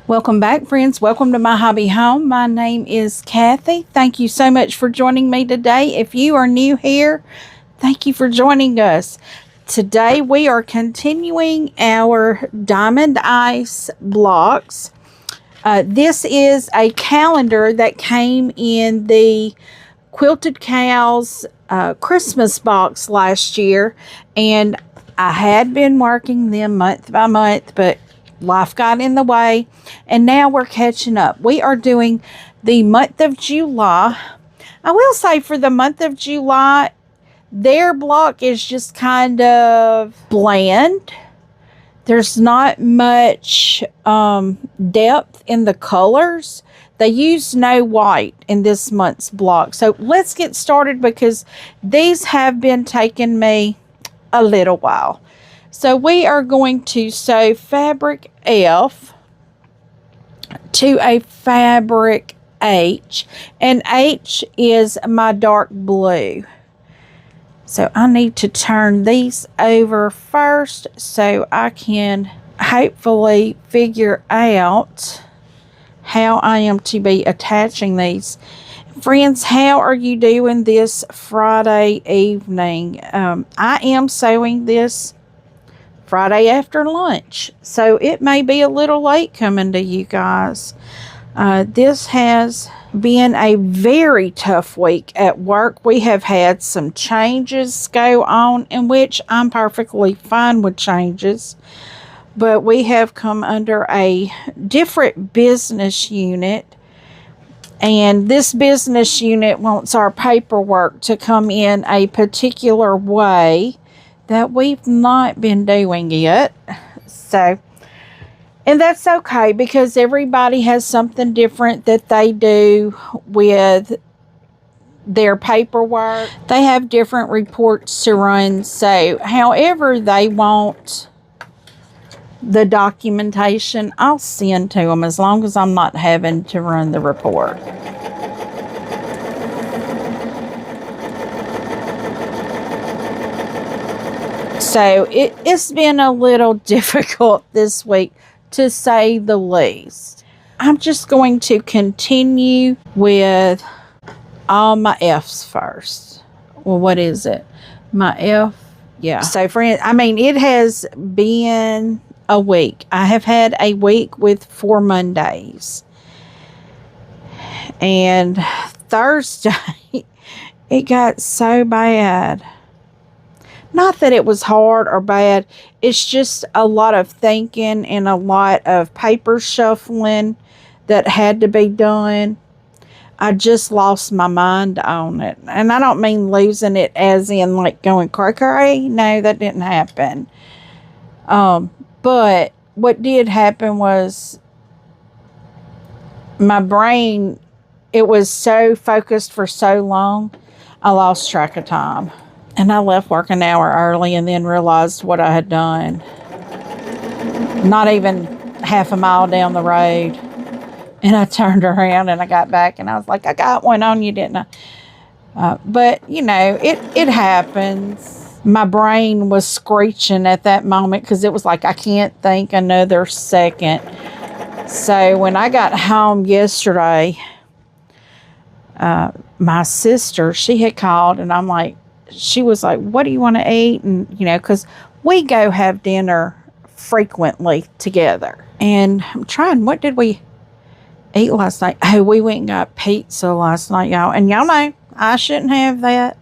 Welcome back, friends. Welcome to My Hobby Home. My name is Cathy. Thank you so much for joining me today. If you are new here, thank you for joining us. Today we are continuing our Diamond Ice blocks. This is a calendar that came in the Quilted Cows Christmas box last year, and I had been working them month by month, but life got in the way, and now we're catching up. We are doing the month of July. I will say for the month of July, their block is just kind of bland. There's not much depth in the colors. They use no white in this month's block. So let's get started because these have been taking me a little while. So we are going to sew fabric F to a fabric H, and H is my dark blue. So I need to turn these over first so I can hopefully figure out how I am to be attaching these. Friends, how are you doing this Friday evening? I am sewing this Friday after lunch, so it may be a little late coming to you guys. This has been a very tough week at work. We have had some changes go on, in which I'm perfectly fine with changes, but we have come under a different business unit, and this business unit wants our paperwork to come in a particular way that we've not been doing yet. So, and that's okay because everybody has something different that they do with their paperwork. They have different reports to run. So however they want the documentation, I'll send to them as long as I'm not having to run the report. So it's been a little difficult this week, to say the least. I'm just going to continue with all my F's first. Well, what is it? My F? Yeah. So, friends, I mean, it has been a week. I have had a week with 4 Mondays. And Thursday, it got so bad. Not that it was hard or bad. It's just a lot of thinking and a lot of paper shuffling that had to be done. I just lost my mind on it. And I don't mean losing it as in like going cray-cray. No, that didn't happen. But what did happen was my brain, it was so focused for so long, I lost track of time. And I left work an hour early and then realized what I had done. Not even half a mile down the road. And I turned around and I got back and I was like, I got one on you, didn't I? But, you know, it happens. My brain was screeching at that moment because it was like, I can't think another second. So when I got home yesterday, my sister, she had called and I'm like, she was like, what do you want to eat? And, you know, because we go have dinner frequently together. And I'm trying, what did we eat last night? Oh, we went and got pizza last night, y'all. And y'all know, I shouldn't have that.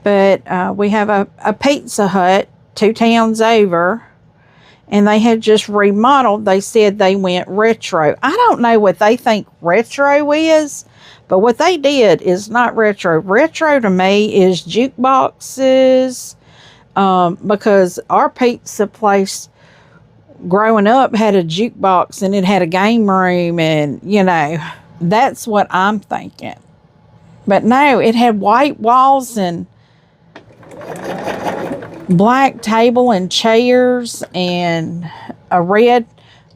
But we have a Pizza Hut 2 towns over. And they had just remodeled. They said they went retro. I don't know what they think retro is. But what they did is not retro. Retro to me is jukeboxes, because our pizza place growing up had a jukebox and it had a game room, and, you know, that's what I'm thinking. But no, it had white walls and black table and chairs and a red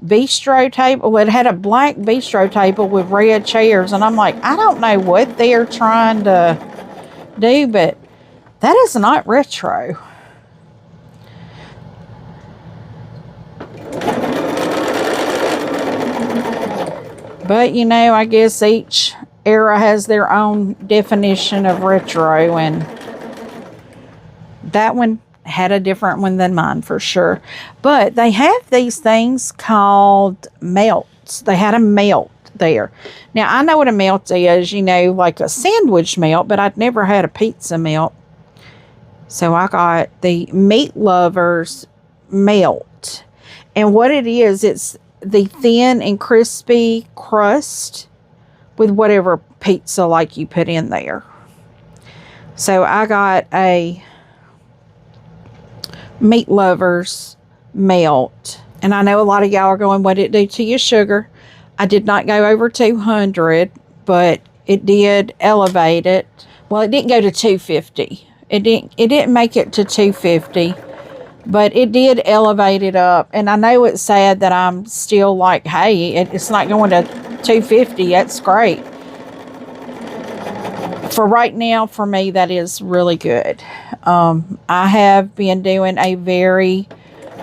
bistro table. It had a black bistro table with red chairs, and I'm like, I don't know what they're trying to do, but that is not retro. But, you know, I guess each era has their own definition of retro, and that one had a different one than mine for sure. But they have these things called melts. They had a melt there. Now, I know what a melt is, you know, like a sandwich melt, but I'd never had a pizza melt. So I got the Meat Lovers melt. And what it is, it's the thin and crispy crust with whatever pizza like you put in there. So I got a Meat Lovers melt. And I know a lot of y'all are going, what did it do to your sugar? I did not go over 200, but it did elevate it. Well, it didn't go to 250. It didn't make it to 250, but it did elevate it up. And I know it's sad that I'm still like, hey, it's not going to 250. That's great. For right now, for me, that is really good. I have been doing a very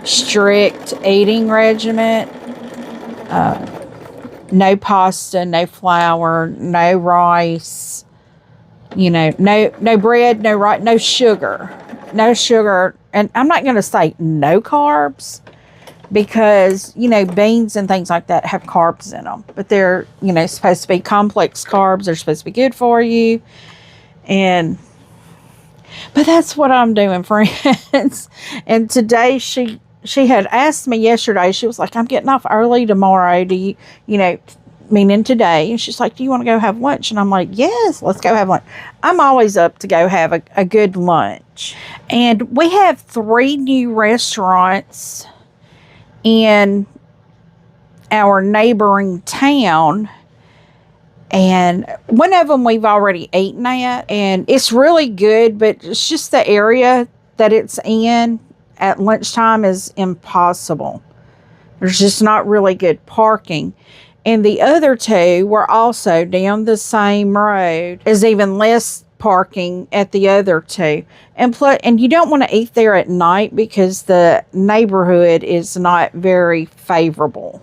strict eating regimen. No pasta, no flour, no rice, you know, no bread, no sugar. No sugar. And I'm not going to say no carbs, because, you know, beans and things like that have carbs in them. But they're, you know, supposed to be complex carbs. They're supposed to be good for you. But that's what I'm doing, friends. And today she had asked me yesterday, she was like, I'm getting off early tomorrow. Do you know, meaning today. And she's like, do you want to go have lunch? And I'm like, yes, let's go have lunch. I'm always up to go have a good lunch. And we have 3 new restaurants in our neighboring town. And one of them we've already eaten at. And it's really good, but it's just the area that it's in at lunchtime is impossible. There's just not really good parking. And the other 2 were also down the same road. There's even less parking at the other 2. And you don't want to eat there at night because the neighborhood is not very favorable.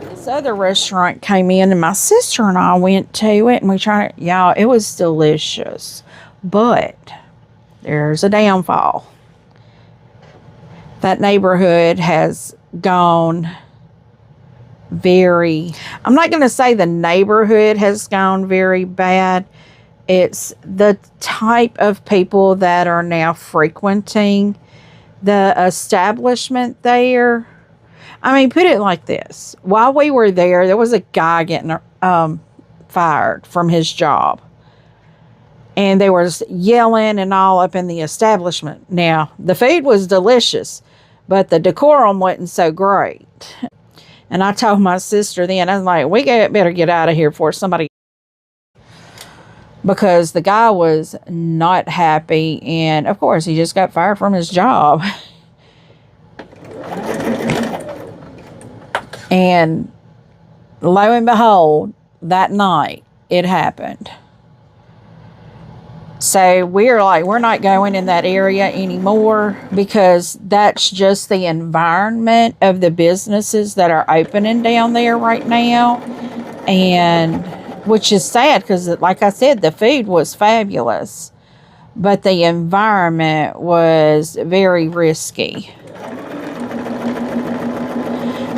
This other restaurant came in, and my sister and I went to it, and we tried it. Y'all, it was delicious. But there's a downfall. That neighborhood has gone I'm not going to say the neighborhood has gone very bad. It's the type of people that are now frequenting the establishment there. I mean, put it like this. While we were there was a guy getting fired from his job. And they were yelling and all up in the establishment. Now, the food was delicious, but the decorum wasn't so great. And I told my sister then, I was like, we better get out of here before somebody... Because the guy was not happy. And, of course, he just got fired from his job. And lo and behold, that night, it happened. So we're like, we're not going in that area anymore, because that's just the environment of the businesses that are opening down there right now. And which is sad, because like I said, the food was fabulous, but the environment was very risky.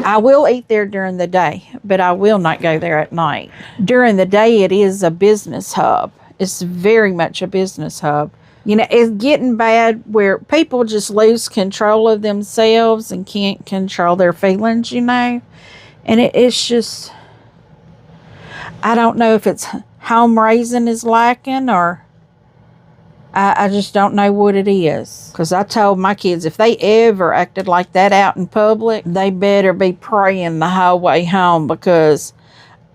I will eat there during the day, but I will not go there at night. During the day, it is a business hub. It's very much a business hub. You know, it's getting bad where people just lose control of themselves and can't control their feelings, you know. And it's just, I don't know if it's home raising is lacking, or I just don't know what it is. Because I told my kids, if they ever acted like that out in public, they better be praying the whole way home, because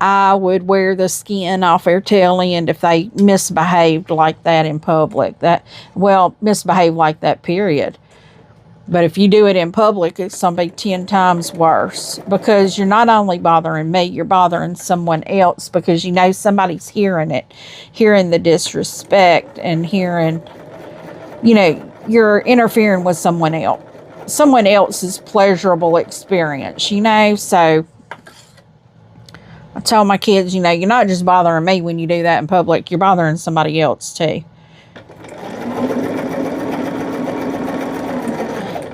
I would wear the skin off their tail end if they misbehaved like that in public. Misbehave like that, period. But if you do it in public, it's going to be 10 times worse, because you're not only bothering me, you're bothering someone else, because you know somebody's hearing it, hearing the disrespect, and hearing, you know, you're interfering with someone else. someone else's pleasurable experience, you know. So I tell my kids, you know, you're not just bothering me when you do that in public, you're bothering somebody else too.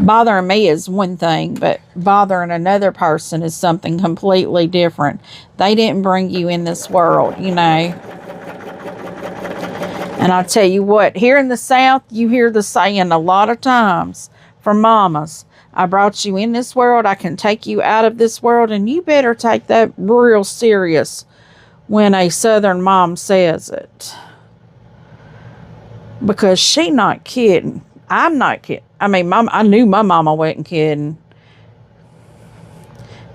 Bothering me is one thing, but bothering another person is something completely different. They didn't bring you in this world, you know. And I'll tell you what, here in the South, you hear the saying a lot of times from mamas. I brought you in this world, I can take you out of this world, and you better take that real serious when a Southern mom says it. Because she not kidding. I'm not kidding. I mean, I knew my mama wasn't kidding.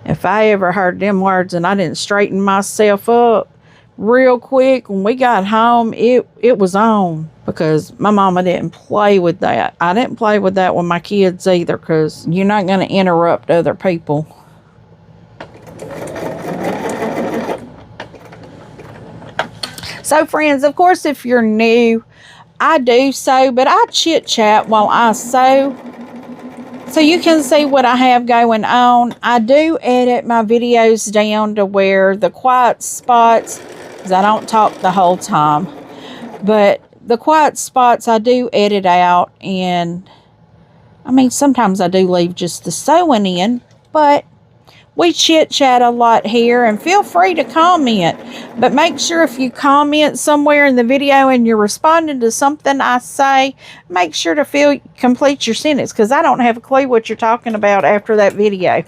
If I ever heard them words and I didn't straighten myself up real quick when we got home, it was on. Because my mama didn't play with that. I didn't play with that with my kids either, because you're not going to interrupt other people. So, friends, of course, if you're new, I do sew, but I chit-chat while I sew, so you can see what I have going on. I do edit my videos down to where the quiet spots, because I don't talk the whole time, but the quiet spots I do edit out, and I mean, sometimes I do leave just the sewing in, but we chit-chat a lot here, and feel free to comment. But make sure if you comment somewhere in the video and you're responding to something I say, make sure to complete your sentence, because I don't have a clue what you're talking about after that video.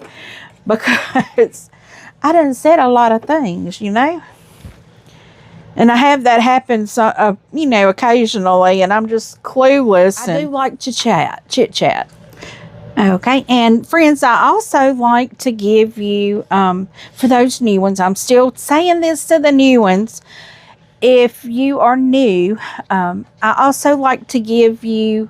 Because I done said a lot of things, you know. And I have that happen, you know, occasionally, and I'm just clueless. I do like to chit-chat. Okay, and friends, I also like to give you, for those new ones, I'm still saying this to the new ones, if you are new, I also like to give you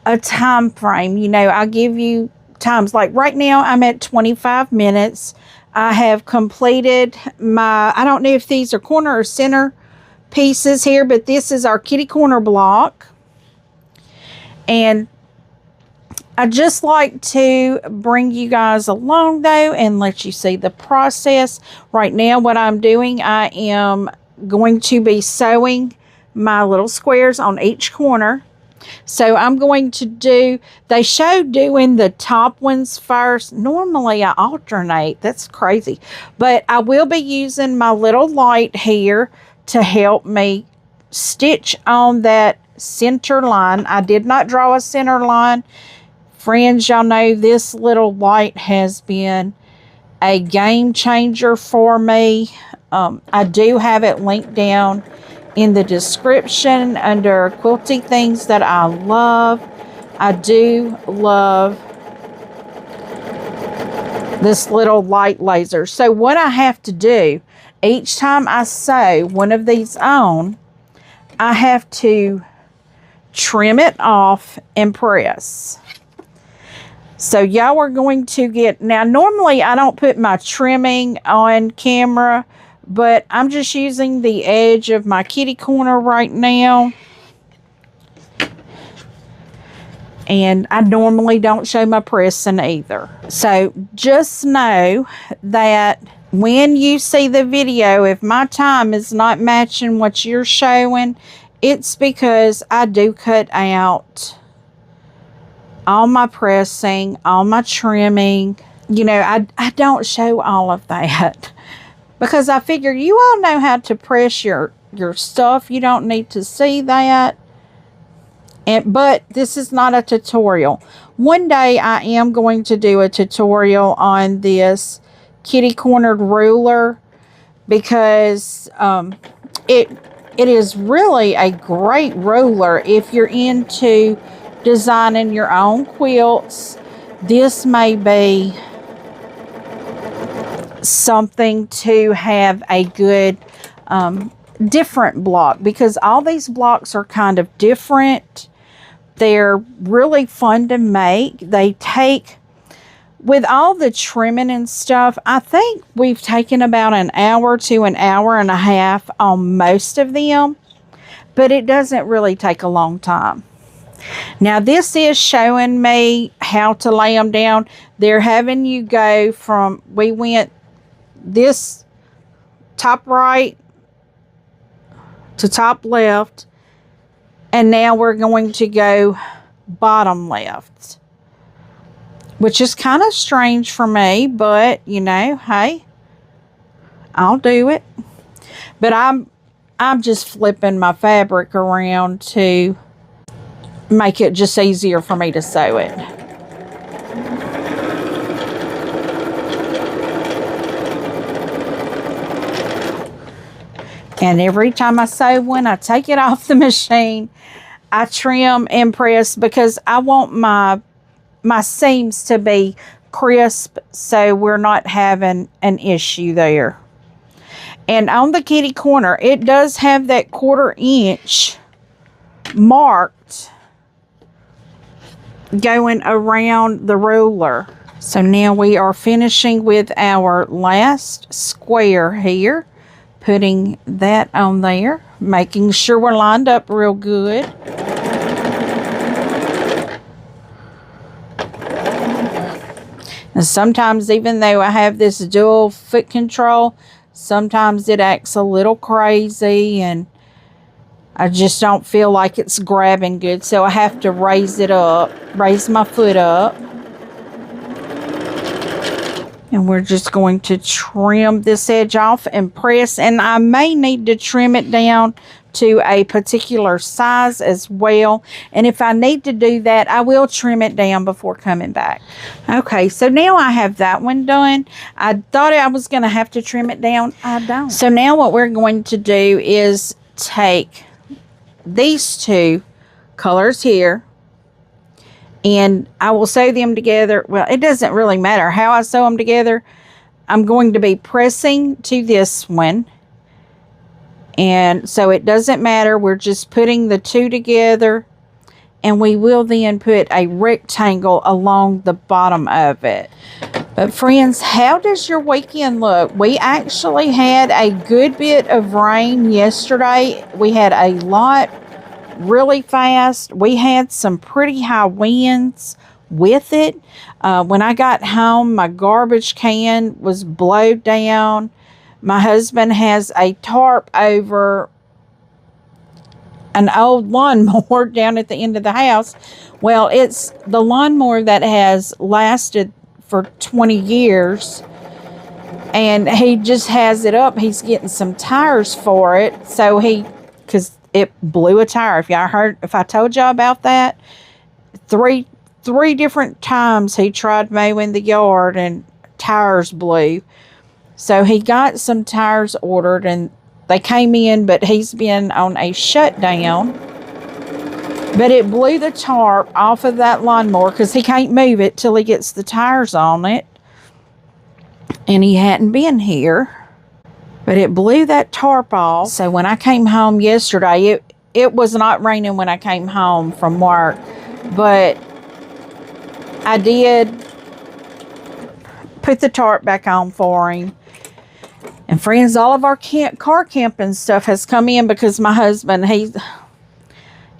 a time frame. You know, I'll give you times, like right now I'm at 25 minutes. I have completed my, I don't know if these are corner or center pieces here, but this is our kitty corner block. And I just like to bring you guys along, though, and let you see the process. Right now, what I'm doing, I am going to be sewing my little squares on each corner. So I'm going to do, they show doing the top ones first. Normally, I alternate. That's crazy. But I will be using my little light here to help me stitch on that center line. I did not draw a center line. Friends, y'all know this little light has been a game changer for me. I do have it linked down in the description under Quilty things that I love. I do love this little light laser. So what I have to do, each time I sew one of these on, I have to trim it off and press. So y'all are going to get, now normally I don't put my trimming on camera, but I'm just using the edge of my kitty corner right now. And I normally don't show my pressing either. So just know that when you see the video, if my time is not matching what you're showing, it's because I do cut out all my pressing, all my trimming. You know, I don't show all of that because I figure you all know how to press your stuff. You don't need to see that. But this is not a tutorial. One day I am going to do a tutorial on this kitty cornered ruler, because it is really a great ruler if you're into designing your own quilts. This may be something to have a good different block, because all these blocks are kind of different. They're really fun to make. They take, with all the trimming and stuff, I think we've taken about an hour to an hour and a half on most of them, but it doesn't really take a long time. Now this is showing me how to lay them down. They're having you go from, we went this top right to top left, and now we're going to go bottom left, which is kind of strange for me, but you know, hey, I'll do it. But I'm just flipping my fabric around to make it just easier for me to sew it. And every time I sew one, I take it off the machine, I trim and press, because I want my seams to be crisp, so we're not having an issue there. And on the kitty corner, it does have that 1/4 inch marked going around the ruler. So now we are finishing with our last square here, putting that on there, making sure we're lined up real good. And sometimes, even though I have this dual foot control, sometimes it acts a little crazy and I just don't feel like it's grabbing good. So I have to raise it up, raise my foot up. And we're just going to trim this edge off and press. And I may need to trim it down to a particular size as well. And if I need to do that, I will trim it down before coming back. Okay, so now I have that one done. I thought I was going to have to trim it down. I don't. So now what we're going to do is take these two colors here, and I will sew them together. Well, it doesn't really matter how I sew them together. I'm going to be pressing to this one. And so it doesn't matter. We're just putting the two together. And we will then put a rectangle along the bottom of it. But friends, how does your weekend look? We actually had a good bit of rain yesterday. We had a lot really fast. We had some pretty high winds with it. When I got home, my garbage can was blowed down. My husband has a tarp over an old lawnmower down at the end of the house. Well, it's the lawnmower that has lasted for 20 years. And he just has it up. He's getting some tires for it. So because it blew a tire. If I told y'all about that, three different times he tried mowing the yard and tires blew. So he got some tires ordered and they came in, but he's been on a shutdown. But it blew the tarp off of that lawnmower because he can't move it till he gets the tires on it. And he hadn't been here. But it blew that tarp off. So when I came home yesterday, it was not raining when I came home from work. But I did put the tarp back on for him. And friends, all of our car camping stuff has come in because my husband,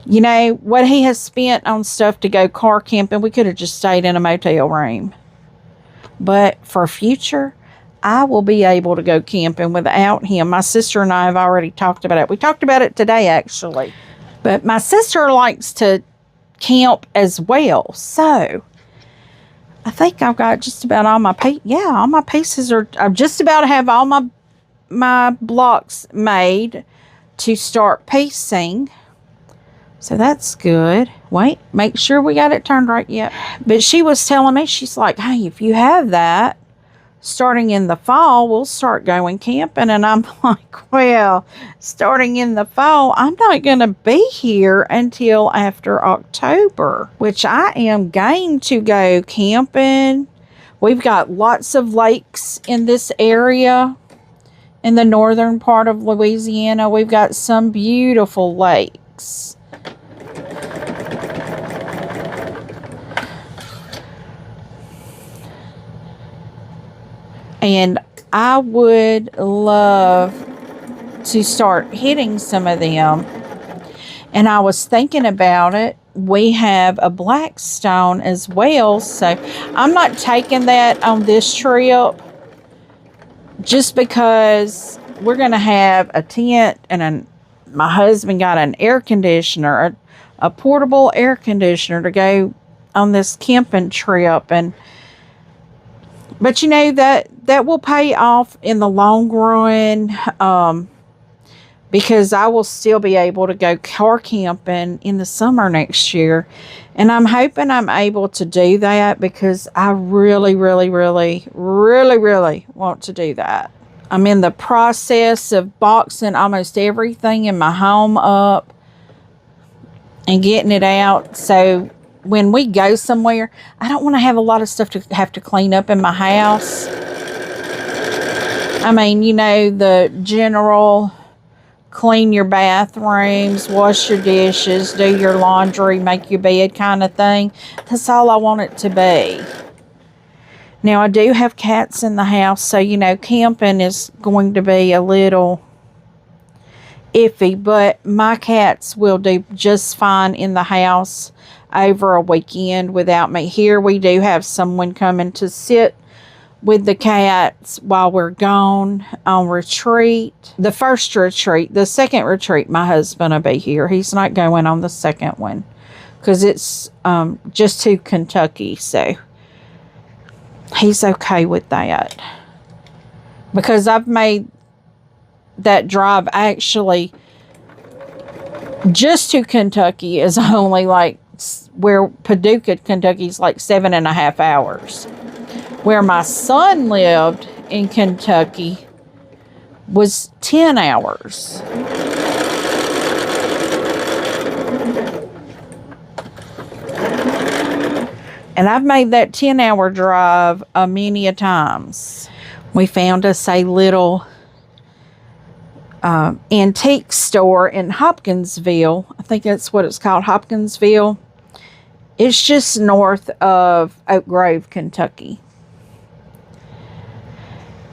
you know, what he has spent on stuff to go car camping, we could have just stayed in a motel room. But for future, I will be able to go camping without him. My sister and I have already talked about it. We talked about it today, actually. But my sister likes to camp as well. So I think I've got just about all my pieces. Yeah, all my pieces are. I'm just about to have all my blocks made to start piecing. So that's good. Wait, make sure we got it turned right yet. But she was telling me, she's like, hey, if you have that, starting in the fall, we'll start going camping. And I'm like, well, starting in the fall, I'm not going to be here until after October, which I am going to go camping. We've got lots of lakes in this area. In the northern part of Louisiana, we've got some beautiful lakes. And I would love to start hitting some of them. And I was thinking about it we have a Blackstone as well. So I'm not taking that on this trip just because we're going to have a tent and my husband got an air conditioner, a portable air conditioner to go on this camping trip. But you know, that will pay off in the long run, because I will still be able to go car camping in the summer next year. And I'm hoping I'm able to do that because I really, really, really, really, really want to do that. I'm in the process of boxing almost everything in my home up and getting it out. So when we go somewhere, I don't want to have a lot of stuff to have to clean up in my house. I mean, you know, the general clean your bathrooms, wash your dishes, do your laundry, make your bed kind of thing. That's all I want it to be. Now, I do have cats in the house, so, you know, camping is going to be a little iffy, but my cats will do just fine in the house over a weekend without me. Here we do have someone coming to sit with the cats while we're gone on retreat. The first retreat, the second retreat, my husband will be here. He's not going on the second one because it's just to Kentucky, so he's okay with that. Because I've made that drive actually just to Kentucky is only like where Paducah, Kentucky is like 7.5 hours. Where my son lived in Kentucky was 10 hours. And I've made that 10-hour drive many a times. We found us a little antique store in Hopkinsville. I think that's what it's called, Hopkinsville. It's just north of Oak Grove, Kentucky.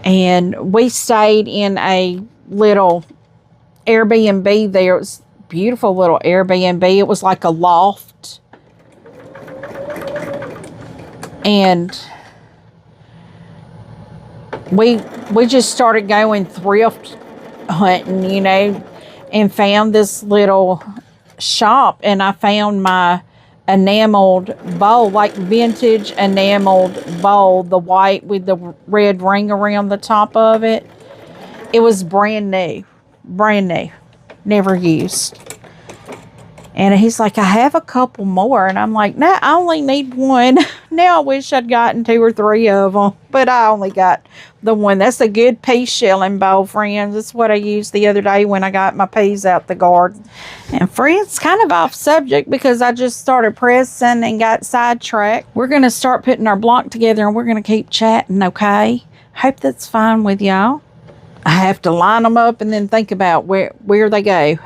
And we stayed in a little Airbnb there. It was a beautiful little Airbnb. It was like a loft. And we just started going thrift hunting, you know, and found this little shop. And I found my enameled bowl, like vintage enameled bowl, the white with the red ring around the top of it. It was brand new, never used. And he's like, I have a couple more. And I'm like, no, I only need one. Now I wish I'd gotten 2 or 3 of them, but I only got the one. That's a good pea shelling bowl, friends. That's what I used the other day when I got my peas out the garden. And friends, kind of off subject because I just started pressing and got sidetracked. We're going to start putting our block together and we're going to keep chatting, okay? Hope that's fine with y'all. I have to line them up and then think about where they go.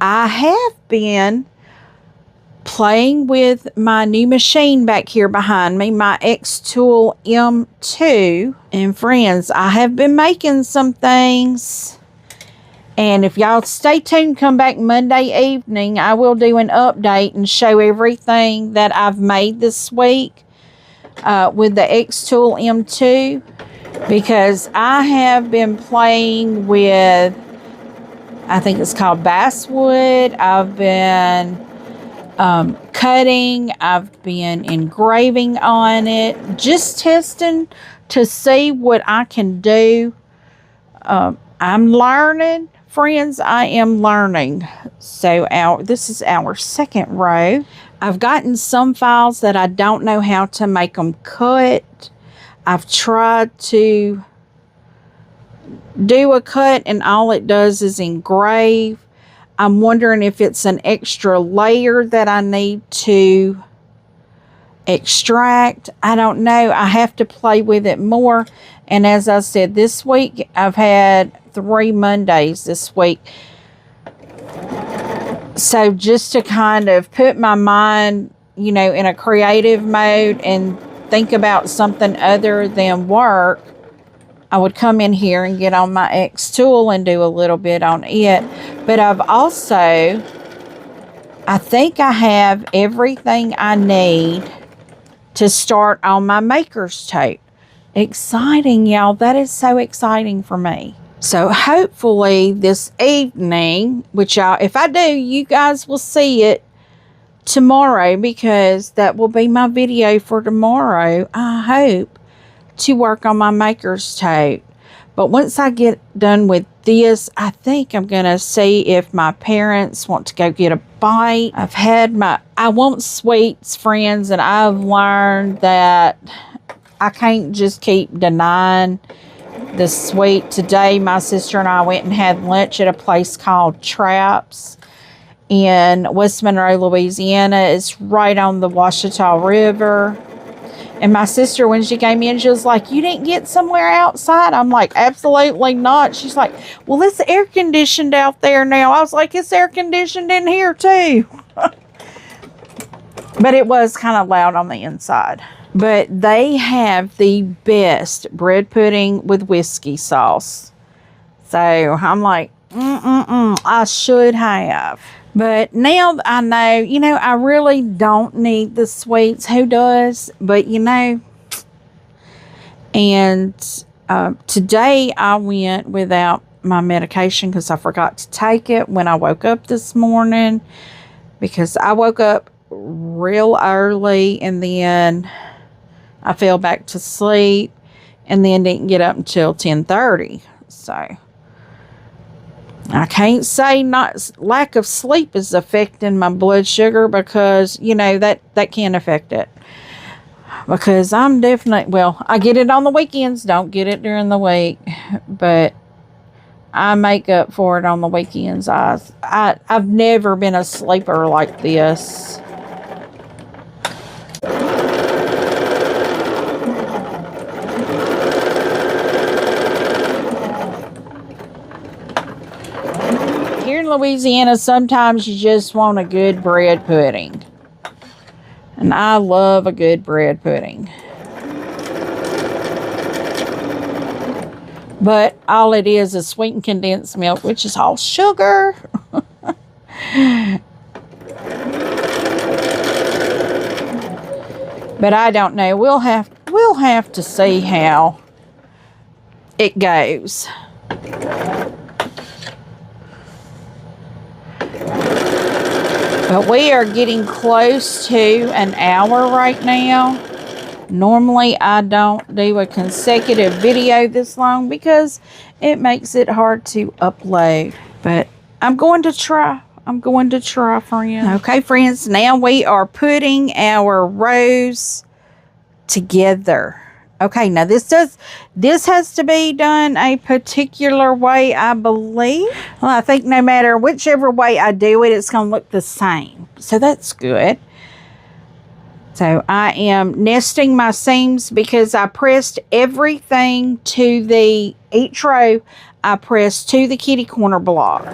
I have been playing with my new machine back here behind me, my X-Tool M2. And friends, I have been making some things. And if y'all stay tuned, come back Monday evening, I will do an update and show everything that I've made this week with the X-Tool M2. Because I have been playing with, I think it's called basswood. I've been cutting. I've been engraving on it. Just testing to see what I can do. I'm learning. Friends, I am learning. So this is our second row. I've gotten some files that I don't know how to make them cut. I've tried to do a cut and all it does is engrave. I'm wondering if it's an extra layer that I need to extract. I don't know. I have to play with it more. And as I said, this week I've had 3 Mondays this week. So just to kind of put my mind, you know, in a creative mode and think about something other than work, I would come in here and get on my X-Tool and do a little bit on it. But I've also I think I have everything I need to start on my maker's tote. Exciting, y'all. That is so exciting for me. So hopefully this evening, which y'all, if I do, you guys will see it tomorrow, because that will be my video for tomorrow. I hope to work on my maker's tote. But once I get done with this, I think I'm going to see if my parents want to go get a bite. I want sweets, friends, and I've learned that I can't just keep denying the sweet. Today, my sister and I went and had lunch at a place called Traps in West Monroe, Louisiana. It's right on the Washita River. And my sister, when she came in, she was like, "You didn't get somewhere outside?" I'm like, "Absolutely not." She's like, "Well, it's air conditioned out there now." I was like, "It's air conditioned in here too." But it was kind of loud on the inside. But they have the best bread pudding with whiskey sauce. So I'm like, I should have. But now I know, I really don't need the sweets. Who does? But, and today I went without my medication because I forgot to take it when I woke up this morning, because I woke up real early and then I fell back to sleep and then didn't get up until 10:30. So I can't say lack of sleep is affecting my blood sugar, because, that can affect it. Because I'm definitely, I get it on the weekends, don't get it during the week, but I make up for it on the weekends. I've never been a sleeper like this. Louisiana, sometimes you just want a good bread pudding, and I love a good bread pudding, but all it is sweetened condensed milk, which is all sugar. But I don't know, we'll have to see how it goes. But we are getting close to an hour right now. Normally, I don't do a consecutive video this long because it makes it hard to upload. But I'm going to try. Friends. Okay, friends, now we are putting our rows together. Okay, now this has to be done a particular way, I believe. Well, I think no matter whichever way I do it, it's going to look the same. So that's good. So I am nesting my seams because I pressed everything to each row I pressed to the kitty corner block.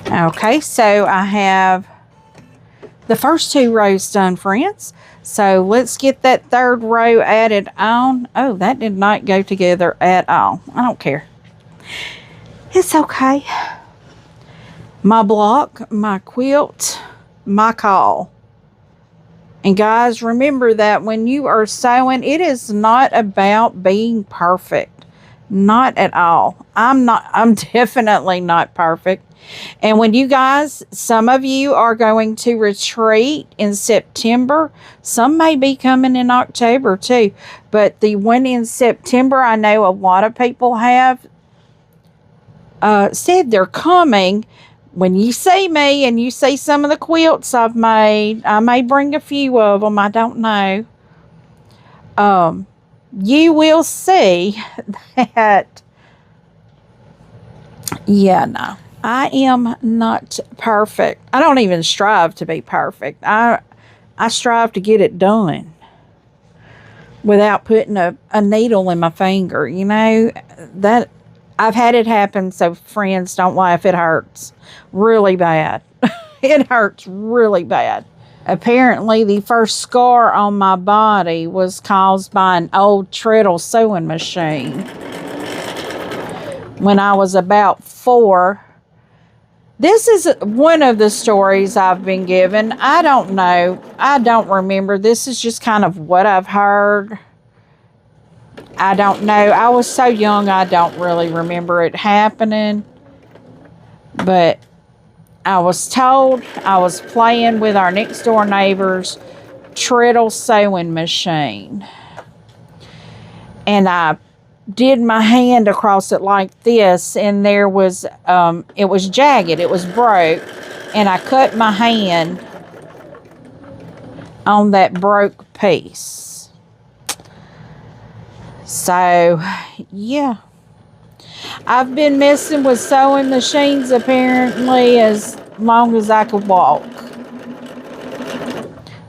Okay, so I have the first two rows done, friends. So let's get that third row added on. Oh, that did not go together at all. I don't care. It's okay. My block, my quilt, my call. And guys, remember that when you are sewing, it is not about being perfect. Not at all. I'm definitely not perfect. And when you guys, some of you are going to retreat in September. Some may be coming in October too. But the one in September, I know a lot of people have said they're coming. When you see me and you see some of the quilts I've made, I may bring a few of them. I don't know. You will see that, no. I am not perfect. I don't even strive to be perfect. I strive to get it done without putting a needle in my finger. That I've had it happen, so friends, don't laugh. It hurts really bad. It hurts really bad. Apparently, the first scar on my body was caused by an old treadle sewing machine. When I was about 4. This is one of the stories I've been given. I don't know. I don't remember. This is just kind of what I've heard. I don't know. I was so young, I don't really remember it happening. But I was told I was playing with our next door neighbor's treadle sewing machine. And I did my hand across it like this, and there was, it was jagged, it was broke, and I cut my hand on that broke piece. So, yeah. I've been messing with sewing machines apparently as long as I could walk.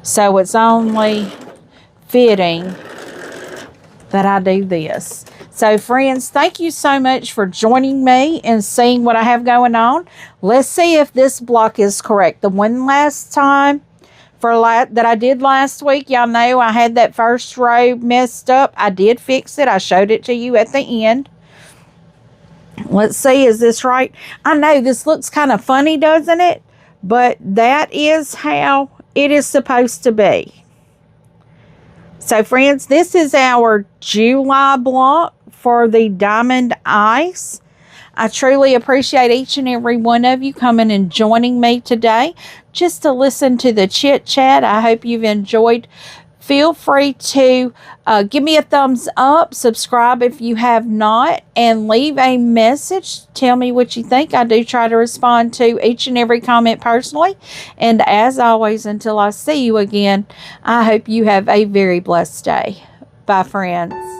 So it's only fitting that I do this. So friends, thank you so much for joining me and seeing what I have going on. Let's see if this block is correct. The one last time that I did last week, y'all know I had that first row messed up. I did fix it. I showed it to you at the end. Let's see, is this right? I know this looks kind of funny, doesn't it? But that is how it is supposed to be. So friends, this is our July block for the Diamond Ice. I truly appreciate each and every one of you coming and joining me today just to listen to the chit chat. I hope you've enjoyed. Feel free to give me a thumbs up, subscribe if you have not, and leave a message. Tell me what you think. I do try to respond to each and every comment personally. And as always, until I see you again, I hope you have a very blessed day. Bye, friends.